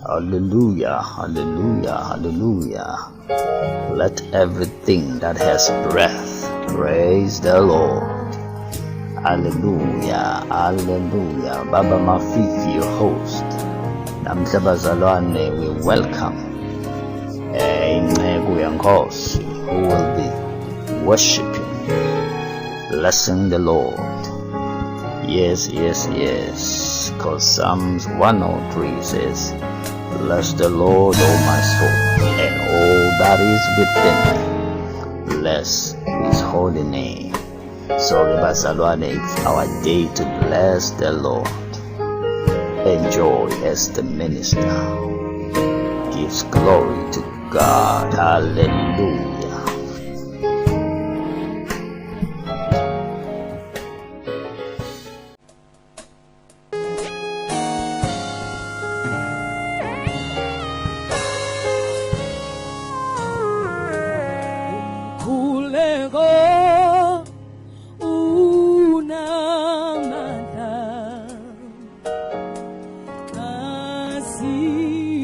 Hallelujah, hallelujah, hallelujah. Let everything that has breath praise the Lord. Hallelujah, hallelujah. Baba Mafifi, your host. Namhla bazalwane, we welcome Umkhuleko Unamandla, who will be worshiping, blessing the Lord. Yes, because Psalms 103 says, bless the Lord, O my soul, and all that is within me. Bless His holy name. So, bazalwane, it's our day to bless the Lord. Enjoy as the minister gives glory to God. Hallelujah. Umkhuleko Unamandla,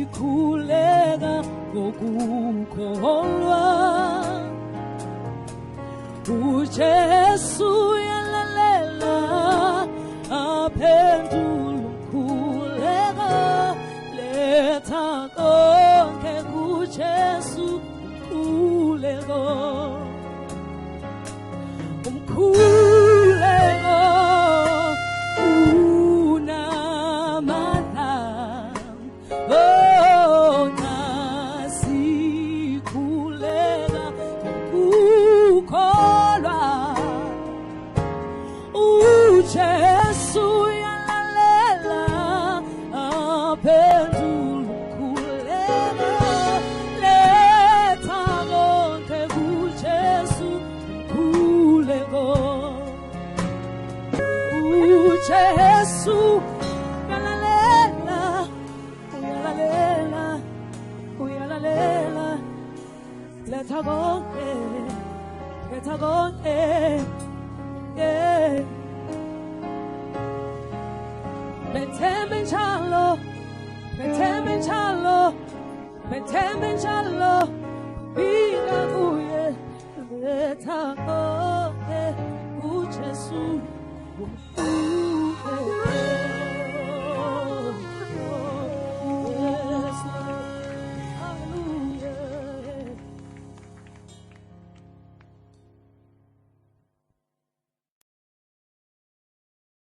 asikhuleka ngokukholwa, uJesu yalalela aphendula umkhuleko, letha konke kuJesu umkhuleko. Umkhuleko Unamandla, oh nasikhuleka ngokukholwa, uJesu yalalela aphendula umkhuleko, letha konke kuJesu umkhuleko. uJesu uyalalela, letha konke, yeah. Bethembe njalo, bika kuye, letha konke kuJesu.